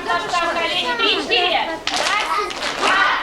Состав колени 3-4. Раз, два.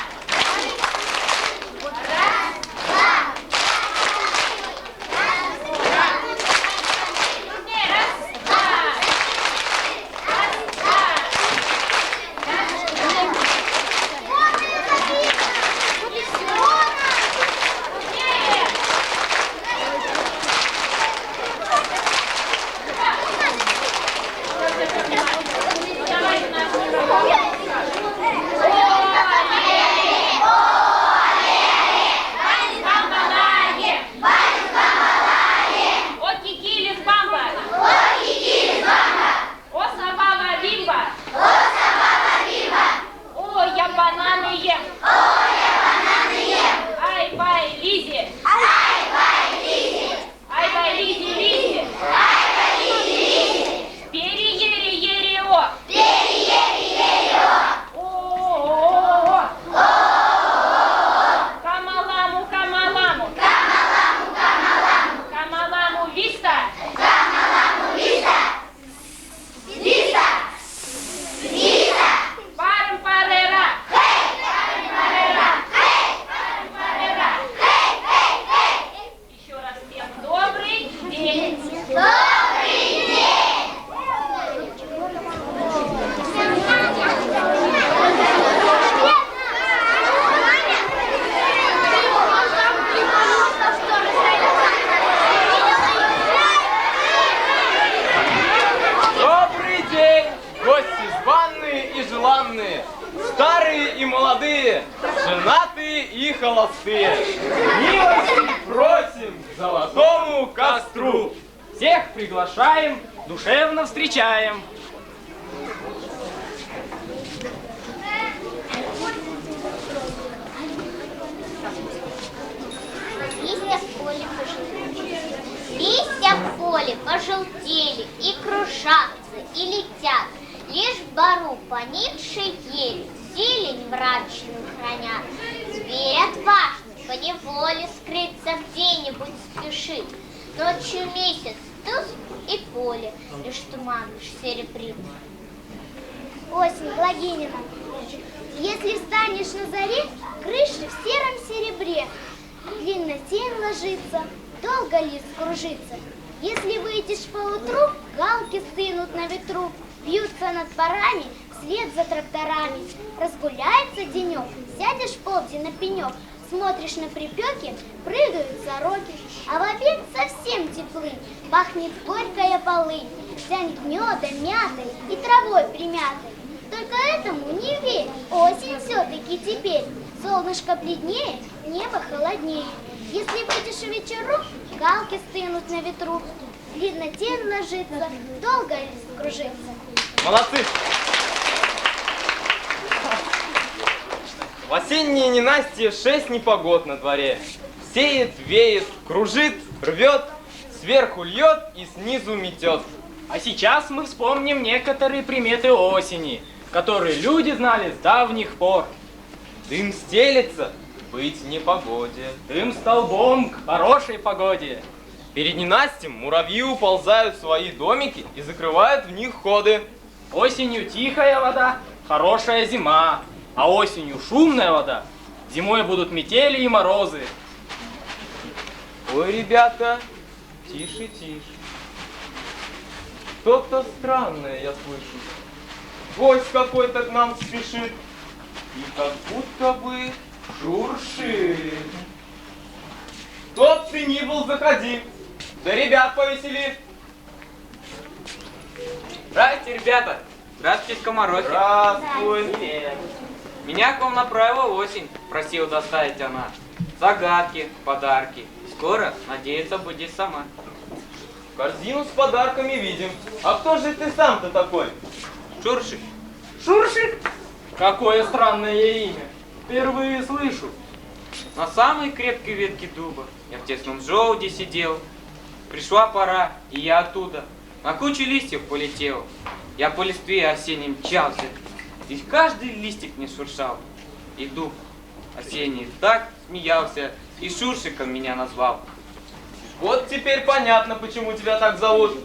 Старые и молодые, женатые и холостые, милости просим к золотому костру. Всех приглашаем, душевно встречаем. Листья в поле пожелтели и кружатся, и летят. Лишь в бару поникшей ели зелень мрачную хранят. Зверь отважный поневоле скрыться где-нибудь спешит. Ночью месяц туск и поле, лишь туман серебрит. Осень, Благинина, если встанешь на заре, крыши в сером серебре. Длинно тень ложится, долго лист кружится. Если выйдешь поутру, галки стынут на ветру, бьются над парами вслед за тракторами. Разгуляется денек, сядешь в полдень на пенек, смотришь на припеки, прыгают сороки. А в обед совсем теплый, пахнет горькая полынь, тянет медом, мятой и травой примятой. Только этому не верь, осень все-таки теперь. Солнышко бледнее, небо холоднее. Если выйдешь в вечеру, галки стынут на ветру. Длинно тень ложится, долго лист кружится. Молодцы! В осеннее ненастье 6 непогод на дворе. Сеет, веет, кружит, рвет, сверху льет и снизу метет. А сейчас мы вспомним некоторые приметы осени, которые люди знали с давних пор. Дым стелется, быть в непогоде. Дым столбом к хорошей погоде. Перед ненастьем муравьи уползают в свои домики и закрывают в них ходы. Осенью тихая вода, хорошая зима. А осенью шумная вода, зимой будут метели и морозы. Ой, ребята, тише, тише. Что-то странное я слышу. Гость какой-то к нам спешит и как будто бы шуршит. Кто б ты ни был, заходи, да ребят повесели. Здравствуйте, ребята! Здравствуйте, скоморохи! Здравствуй! Привет! Меня к вам направила осень, просила доставить она. Загадки, подарки. Скоро, надеется, будет сама. Корзину с подарками видим. А кто же ты сам-то такой? Шуршик. Шуршик? Какое странное имя. Впервые слышу. На самой крепкой ветке дуба я в тесном желуде сидел. Пришла пора, и я оттуда на кучу листьев полетел. Я по листве осенним мчался, и каждый листик не шуршал. И дуб осенний так смеялся, и Шуршиком меня назвал. Вот теперь понятно, почему тебя так зовут.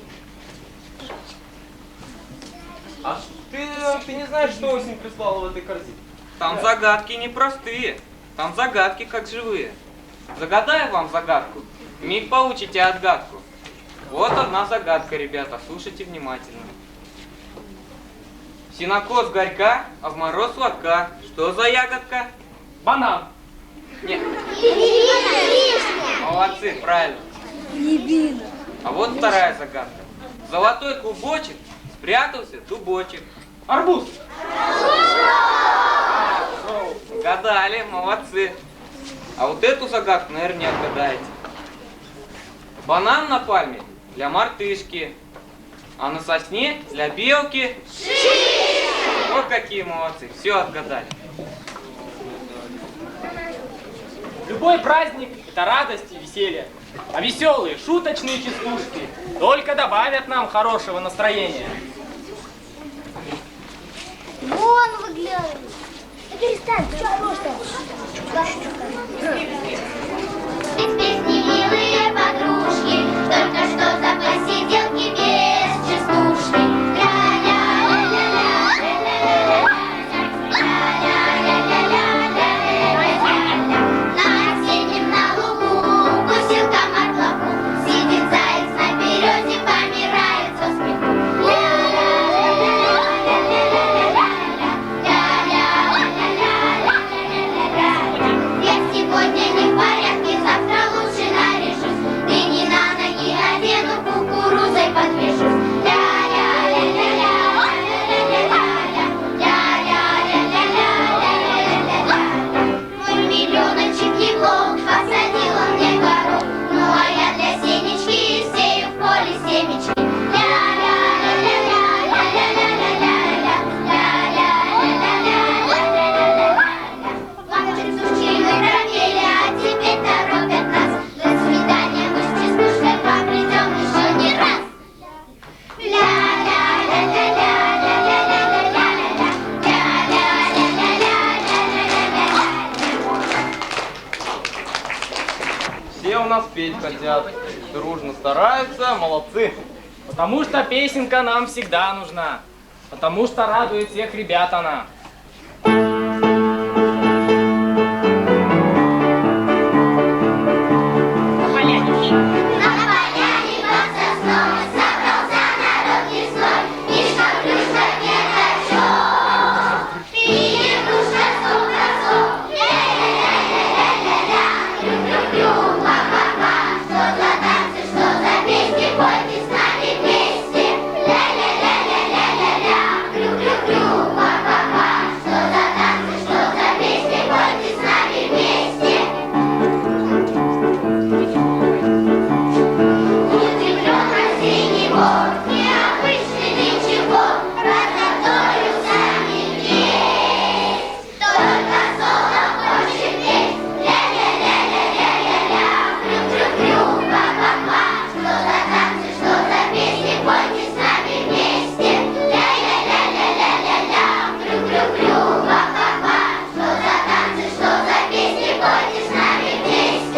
А ты ты не знаешь, что осень прислала в этой корзине? Там загадки непростые, там загадки как живые. Загадаю вам загадку, миг получите отгадку. Вот одна загадка, ребята, слушайте внимательно. Сенокос горька, а в мороз сладка. Что за ягодка? Банан. Нет. Молодцы, правильно. А вот вторая загадка. Золотой клубочек, спрятался дубочек. Арбуз. Гадали, молодцы. А вот эту загадку, наверное, не отгадаете. Банан на пальме для мартышки, а на сосне для белки. Вот какие молодцы, все отгадали. Любой праздник – это радость и веселье. А веселые, шуточные частушки только добавят нам хорошего настроения. Вон выглядывает. Да перестань, ты что просто? Песни, милые подружки, только что за посиделки без частушки. На осеннем на лугу кусил комар лапу, сидит заяц на березе, помирает со смеху. Я сегодня не в порядке, завтра лучше наряжусь. Ты не на ноги одену, кукурузой подвяжусь. Мой миллионочек еблок посадил он мне горох, ну а я для Сенечки сею в поле семечки. Плачут сучки, мы пропели, а теперь торопят нас. До свидания, мы с частушкой попридем еще не раз. Все у нас петь хотят, дружно стараются, молодцы. Потому что песенка нам всегда нужна. Потому что радует всех ребят она. На поляне под сосной собрался народ весной, Мишка, Плюшка, Пятачок. Петушка, сок, ля-ля-ля-ля-ля-ля-ля, крю-крю-крю, па-па-па. Что за танцы, что за песни, пойте с нами вместе. Ля-ля-ля-ля-ля-ля-ля, крю-крю-крю, па-па-па. Что за танцы, что за песни, пойте с нами вместе. Удивлен осенний бор, необычный ничего, разготовился медведь. Только соло хочет петь, ля-ля-ля-ля-ля-ля-ля, крю-крю-крю, па-па-па. Что за танцы, что за песни, пойте с нами вместе. Ля-ля-ля-ля-ля-ля-ля, крю-крю-крю, па-па-па. Что за танцы, что за песни, пойте с нами вместе.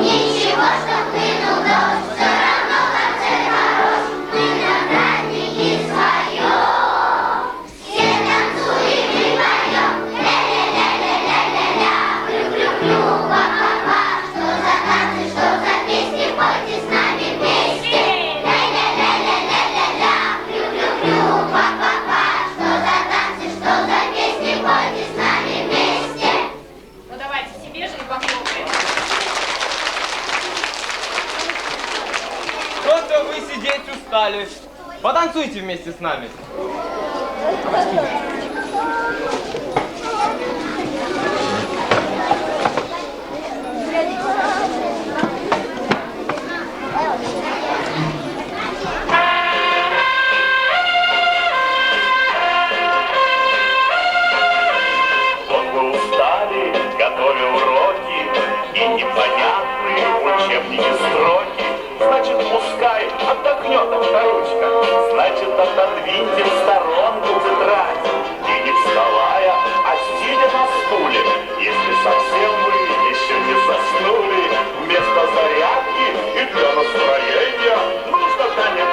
Ничего, что хлынул дождь, все равно в конце хорош. Мы виноградники своем, все танцуем и поем. Ля-ля-ля-ля-ля-ля-ля, крю-крю-крю, па-па-па. Что за танцы, что за песни, пойте с нами вместе. Ля-ля-ля-ля-ля-ля-ля, крю-крю-крю, па-па-па. Что за танцы, что за песни, пойте с нами вместе. Ну давайте себе же и похлопаем. Что-то вы сидеть устали. Потанцуйте вместе с нами. Вот мы устали, готовим уроки, и непонятные учебники строки. Значит, пускай отдохнет авторучка, значит, отодвиньте в сторонку тетрадь. И не вставая, а сидя на стуле, если совсем вы еще не заснули, вместо зарядки и для настроения нужно танец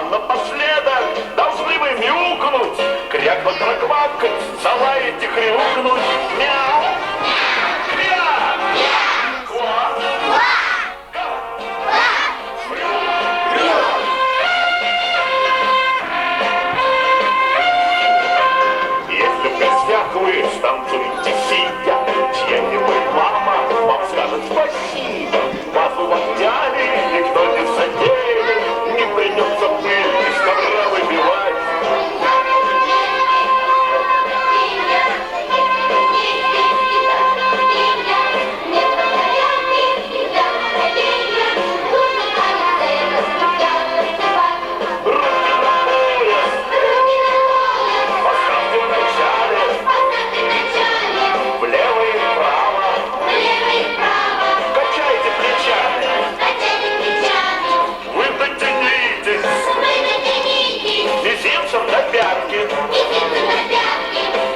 А напоследок должны вы мяукнуть, крякнуть, проквакать, залаять и хрюкнуть. Мяу! Кря! Ква! Если в гостях вы станцуете сидя, чья-нибудь мама вам скажет спасибо. Вас у вас взяли, никто не задели, не придется пыль из ковра выбивать.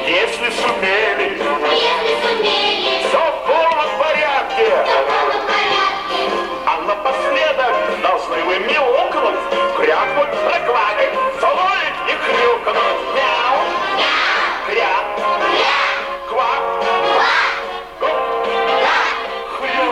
Если сумели, все в полном порядке. А напоследок должны вы мяукнуть, крякнуть, проквакать, залаять и хрюкнуть. Мяу, кряк, квак, хрю.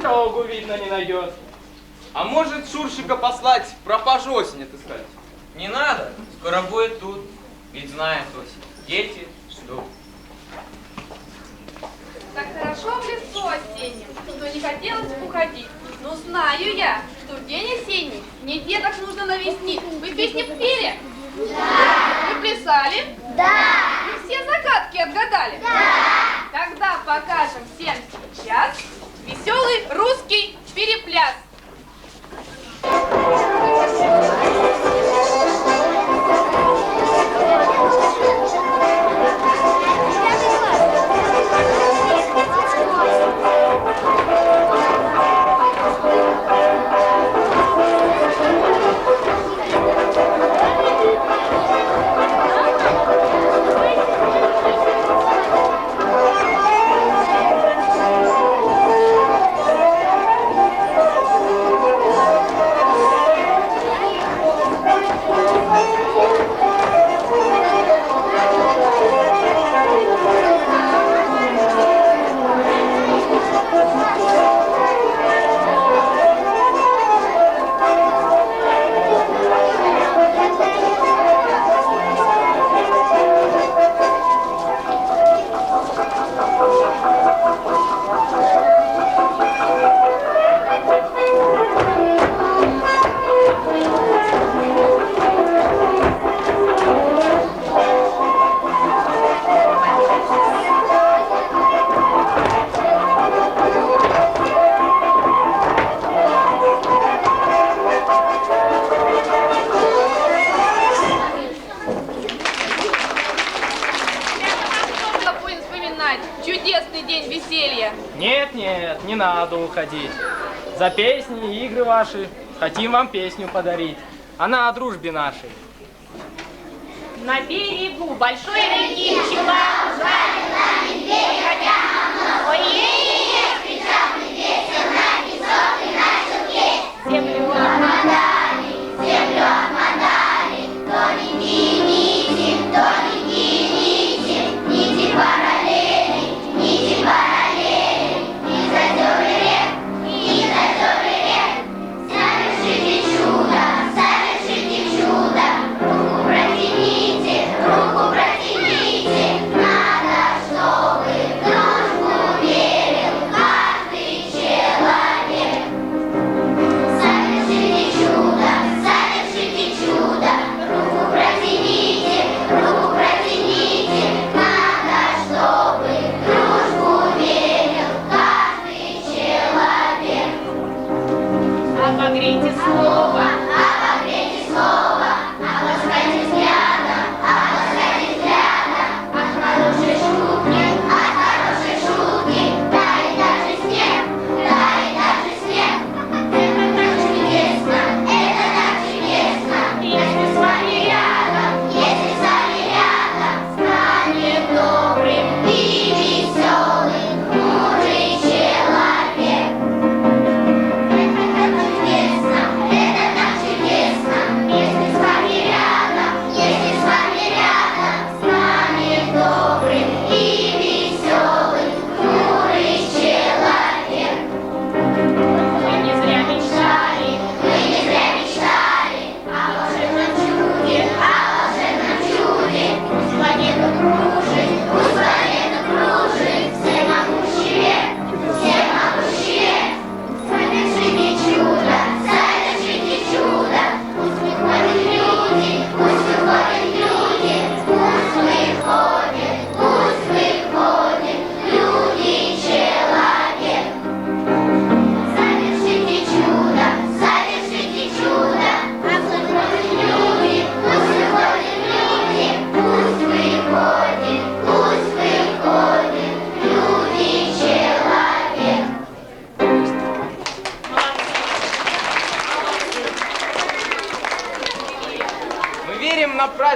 Дорогу, видно, не найдет. А может Шуршика послать, пропажу осень отыскать? Не надо, скоро будет тут. Ведь знает осень, дети ждут. Так хорошо в лесу осеннем, что не хотелось уходить. Но знаю я, что в день осенний мне деток нужно навестить. Вы песни пели? Да. Вы плясали? Да. Вы все загадки отгадали? Да. Тогда покажем всем сейчас веселый русский перепляс. Чудесный день веселья. Нет, нет, не надо уходить. За песни и игры ваши хотим вам песню подарить. Она о дружбе нашей. На берегу большой реки пчела Жаль на медведя, хотя оно ой-е-е, кричал медведь, на песок и начал есть. землю Землю обмотали, тоненькие нити, нити параллели, из озер и рек, совершите чудо, руку протяните, надо, чтобы в дружбу верил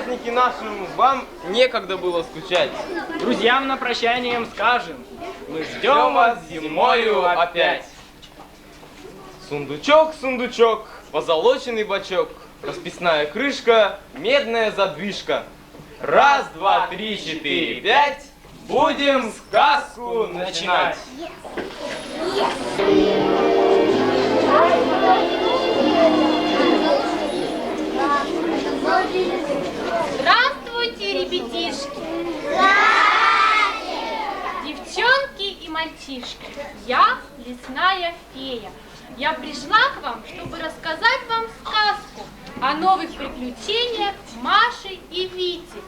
праздники нашим вам некогда было скучать. Друзьям на прощание им скажем, мы ждем вас зимою опять. Сундучок, сундучок, позолоченный бачок, расписная крышка, медная задвижка. Раз, два, три, четыре, пять, будем сказку начинать. Здравствуйте, ребятишки! Девчонки и мальчишки, я лесная фея. Я пришла к вам, чтобы рассказать вам сказку о новых приключениях Маши и Вити,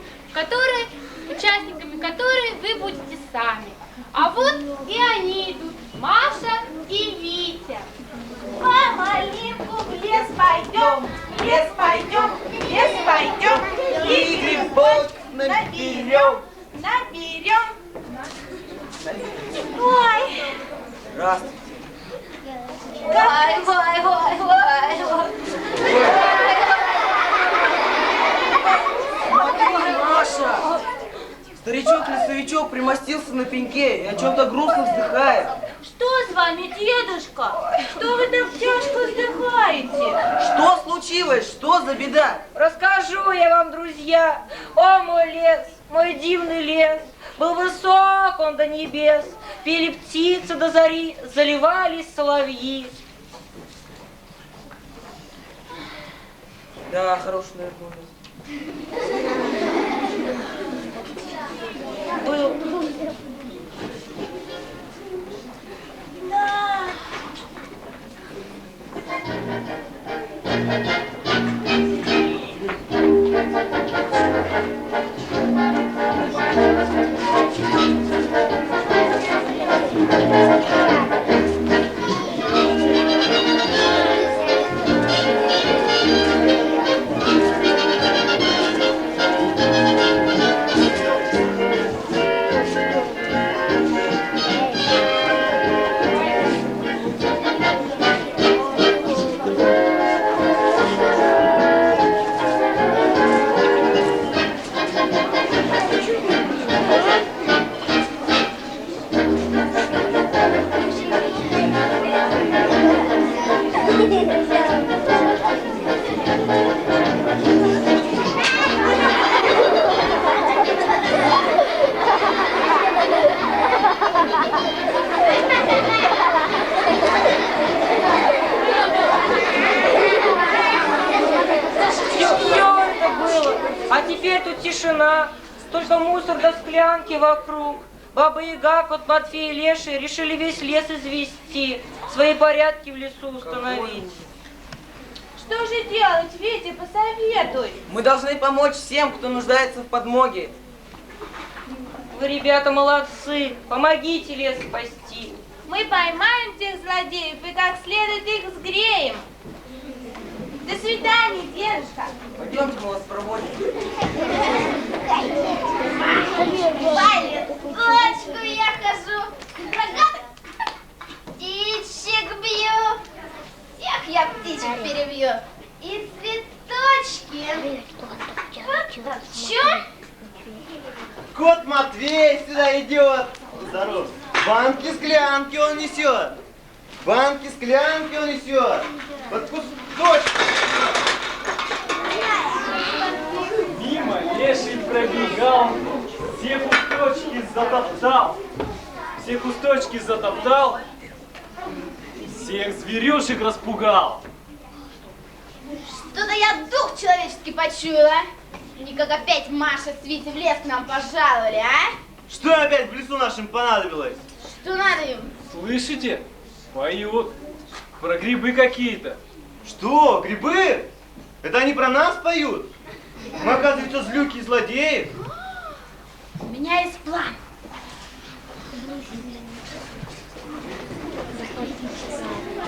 участниками которой вы будете сами. А вот и они идут, Маша и Витя. Помаленьку в лес пойдем, в лес пойдем, в лес пойдем. И грибов наберем, наберем. Ой. Здравствуйте. Ой. Смотри, Маша! Старичок-лесовичок примостился на пеньке и о чем-то грустно вздыхает. Что с вами, дедушка? Что вы так тяжко вздыхаете? Что случилось? Что за беда? Расскажу я вам, друзья. О, мой лес, мой дивный лес. Был высок он до небес. Пели птицы до зари, заливались соловьи. Да, хороший, наверное, лес. Был. Да. Тишина, только мусор до склянки вокруг. Баба-Яга, кот Матфей и Леший решили весь лес извести, свои порядки в лесу установить. Что же делать, Витя, посоветуй. Мы должны помочь всем, кто нуждается в подмоге. Вы, ребята, молодцы, помогите лес спасти. Мы поймаем тех злодеев и как следует их сгреем. До свидания, дедушка. Пойдемте, мы вас проводим. Точку я хожу, рогаток птичек бью, всех я птичек перебью, и цветочки. Чё? Кот Матвей сюда идет. Здоров. Банки-склянки он несет. Банки-склянки он несет. Под кусочек. Мимо леший пробегал, все кусточки затоптал. Все кусточки затоптал, всех зверюшек распугал. Что-то я дух человеческий почуяла. Никак опять Маша с Витей в лес к нам пожаловали, а? Что опять в лесу нашим понадобилось? Что надо им? Слышите? Поют. Про грибы какие-то. Что, грибы? Это они про нас поют? Мы, оказывается, злюки и злодеи. У меня есть план.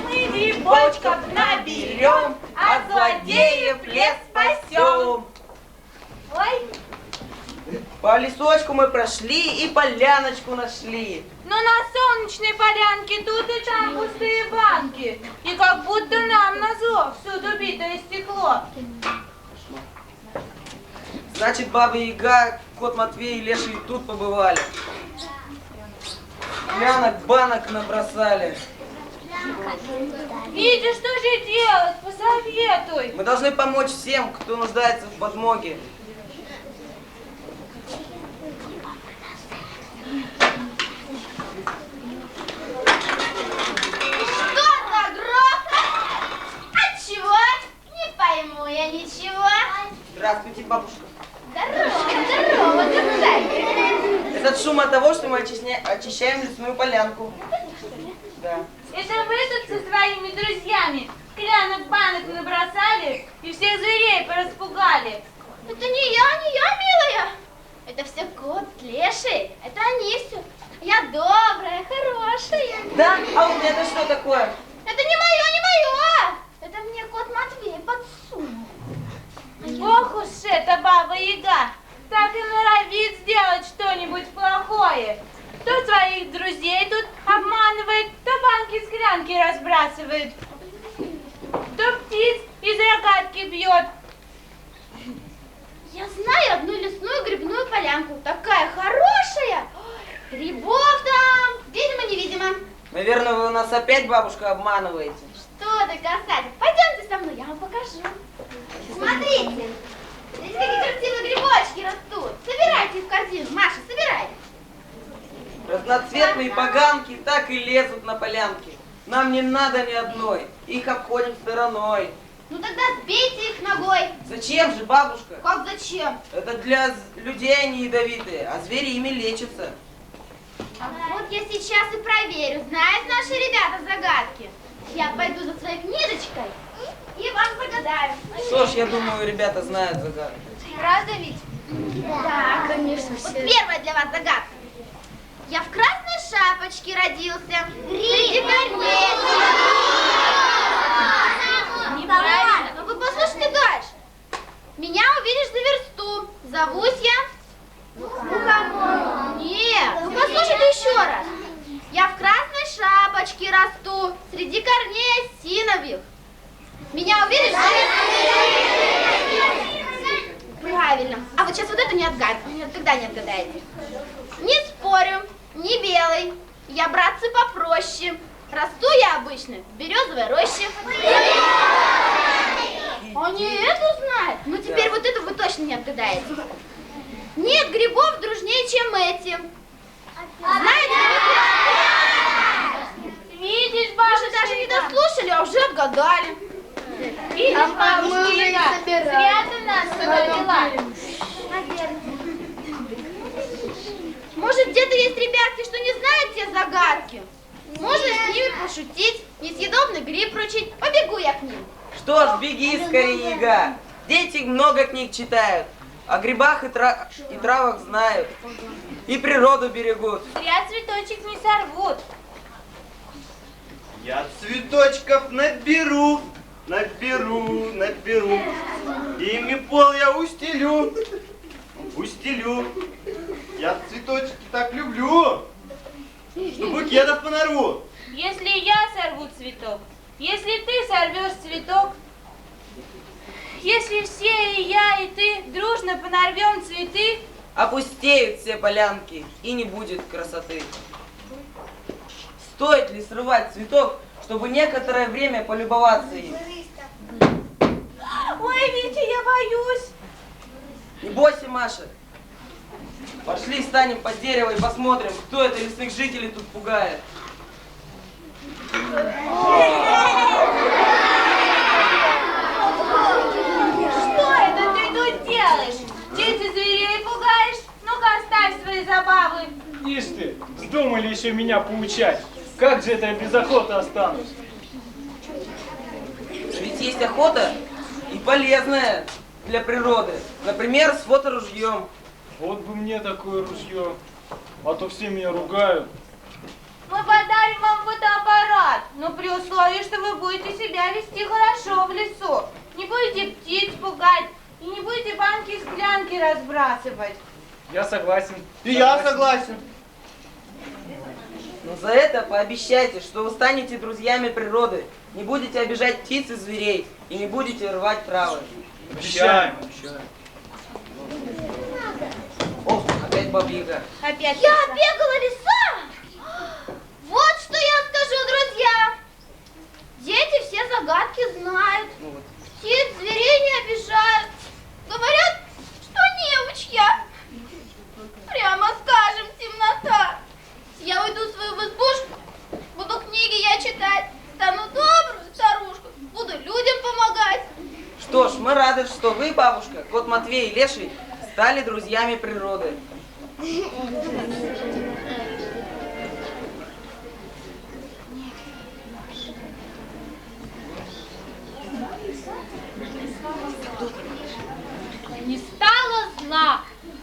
Мы грибочков наберем, а злодеев лес спасем. Ой, По лесочку мы прошли и поляночку нашли. Но на солнечной полянке тут и там пустые банки. И как будто нам назло всюду битое стекло. Значит, Баба Яга, Кот Матвей и Леший тут побывали. Клянок, банок набросали. Витя, что же делать? Посоветуй. Мы должны помочь всем, кто нуждается в подмоге. Что за грохот? Отчего? Не пойму я ничего. Здравствуйте, бабушка. Здорово, государь. Этот шум от того, что мы очищаем лесную полянку. Да. Это вы тут со своими друзьями клянок, банок набросали и всех зверей пораспугали? Это не я, милая. Это все кот, леший. Это они все. Я добрая, хорошая. Да? А у меня это что такое? Это не мое. Это мне кот Матвей подсунул. Ох уж эта Баба Яга, так и норовит сделать что-нибудь плохое. То своих друзей тут обманывает, то банки-склянки разбрасывает, то птиц из рогатки бьет. Я знаю одну лесную грибную полянку. Такая хорошая. Грибов там, видимо-невидимо. Наверное, вы нас опять, бабушка, обманываете. Что ты, красавец, пойдемте со мной, я вам покажу. Смотрите, здесь какие красивые грибочки растут. Собирайте их в корзину. Маша, собирай. Разноцветные поганки так и лезут на полянки. Нам не надо ни одной, их обходим стороной. Ну тогда сбейте их ногой. Зачем же, бабушка? Как зачем? Это для людей они ядовитые, а звери ими лечатся. А вот я сейчас и проверю, знают наши ребята загадки. Я пойду за своей книжечкой и вам загадаю. Что ж, я думаю, ребята знают загадку. Правда ведь? Да, конечно. Вот первая для вас загадка. Я в красной шапочке родился. Среди корней. Неправильно. Ну вы послушайте дальше. Меня увидишь за версту. Зовусь я... Мухомор. Нет, ну послушайте еще раз. Я в красной шапочке расту. Среди корней осиновых. Меня увидишь за версту. Правильно. А вот сейчас вот это не отгадывайте. Никогда не отгадаете. Не спорю. Не белый. Я, братцы, попроще. Расту я обычно в березовой роще. Они эту знают? Ну теперь вот это вы точно не отгадаете. Нет грибов дружнее, чем эти. Знаете? Видишь, Вы бабушка же даже не Яга? дослушали, а уже отгадали. Видишь, бабушка Яга, зря ты нас сюда вела. Может, где-то есть ребятки, что не знают те загадки? Можно с ними пошутить, несъедобный гриб вручить. Побегу я к ним. Что ж, беги скорее, Яга. Дети много книг читают, о грибах и травах знают, и природу берегут. Зря цветочек не сорвут. Я цветочков наберу, ими пол я устелю. Я цветочки так люблю, что букетов понарву. Если я сорву цветок, если ты сорвешь цветок, если все и я, и ты дружно понарвем цветы, Опустеют все полянки, и не будет красоты. Стоит ли срывать цветок, чтобы некоторое время полюбоваться им? ой, Витя, я боюсь. Не бойся, Маша. Пошли, станем под дерево и посмотрим, кто это лесных жителей тут пугает. Что это ты тут делаешь? Дети зверей пугаешь? Ну-ка, оставь свои забавы. Ишь ты, вздумали еще меня поучать. Как же это я без охоты останусь? Ведь есть охота и полезная для природы. Например, с фоторужьем. Вот бы мне такое ружье, а то все меня ругают. Мы подарим вам фотоаппарат, но при условии, что вы будете себя вести хорошо в лесу. Не будете птиц пугать и не будете банки и склянки разбрасывать. Я согласен. И я согласен. Но за это пообещайте, что вы станете друзьями природы, не будете обижать птиц и зверей и не будете рвать травы. Обещаем. О, опять Баба-Яга. Опять я бегала лиса? Вот что я скажу, друзья. Дети все загадки знают. Птиц, зверей не обижают. Говорят, что неуч я. Прямо скажем, темнота. Я уйду в свою избушку, буду книги я читать, стану добрую старушку, буду людям помогать. Что ж, мы рады, что вы, бабушка, кот Матвей и Леший, стали друзьями природы. Не стало зла,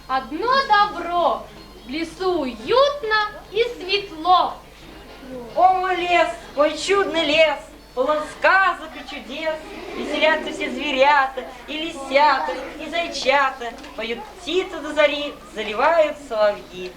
одно добро, в лесу уютно и светло. О, мой лес, мой чудный лес, полон сказок и чудес. Веселятся все зверята, и лисята, и зайчата. Поют птицы до зари, заливают соловьи.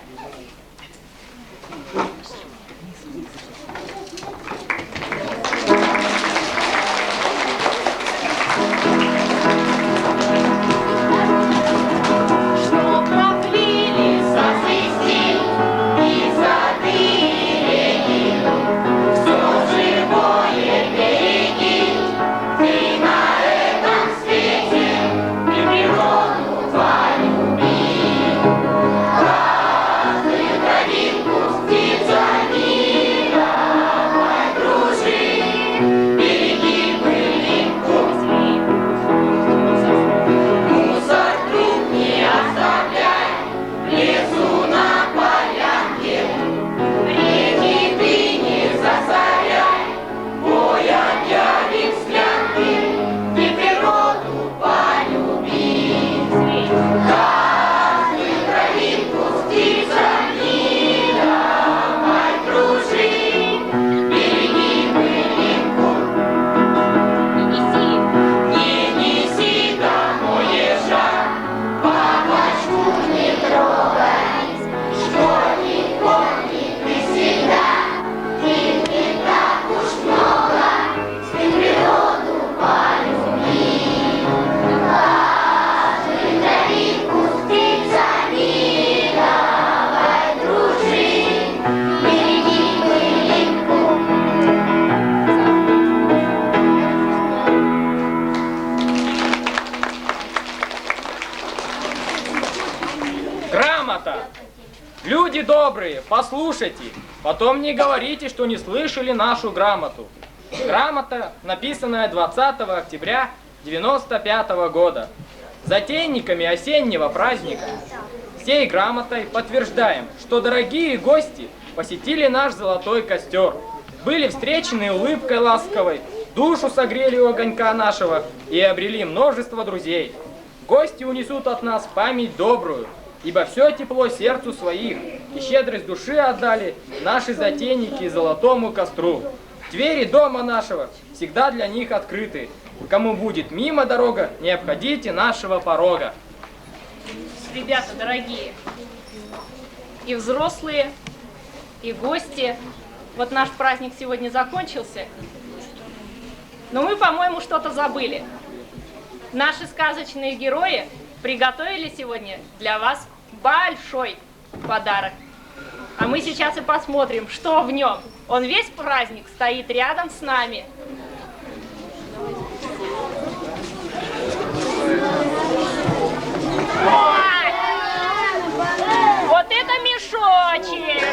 Люди добрые, послушайте, потом не говорите, что не слышали нашу грамоту. Грамота, написанная 20 октября 95 года, затейниками осеннего праздника. Сей грамотой подтверждаем, что дорогие гости посетили наш золотой костер, были встречены улыбкой ласковой, душу согрели у огонька нашего и обрели множество друзей. Гости унесут от нас память добрую, ибо все тепло сердцу своих и щедрость души отдали наши затейники золотому костру. Двери дома нашего всегда для них открыты. Кому будет мимо дорога, не обходите нашего порога. Ребята дорогие, и взрослые, и гости, вот наш праздник сегодня закончился, но мы, по-моему, что-то забыли. Наши сказочные герои приготовили сегодня для вас большой подарок. А мы сейчас и посмотрим, что в нем. Он весь праздник стоит рядом с нами. Ой! Вот это мешочек!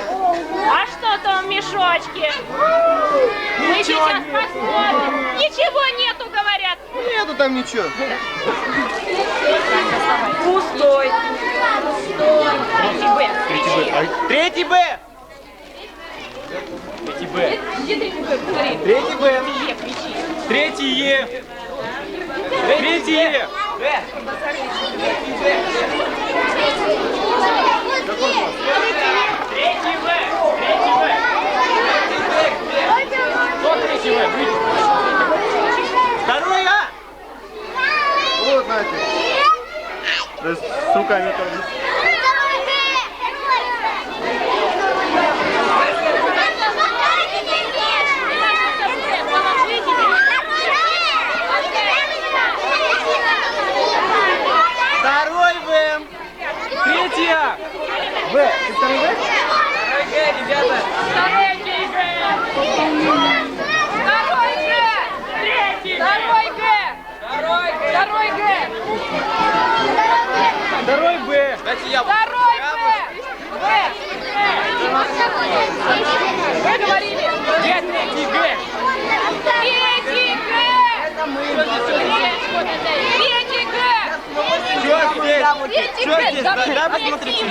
А что там в мешочке? Мы сейчас посмотрим. Ничего нету, говорят. Нету там ничего. Пустой. Третий Б. Третий Б. Где третий Б? Повтори. Третий Б. Е, кричи. Третий Е. Третий Е. Третий В. Третий В. Кто третий В? Второй А. Вот, знаете. Да с руками тоже. Второй В. ребята. Третий Г. Второй Г. Третий Г. Второй Г. Второй Г. Второй Б. Дайте я. Второй Б. Вы говорили. Где третий Г? Третий Г. Третий Г. Чё здесь? Третий Чё Г. здесь? Давай, Дай объективно. посмотрите.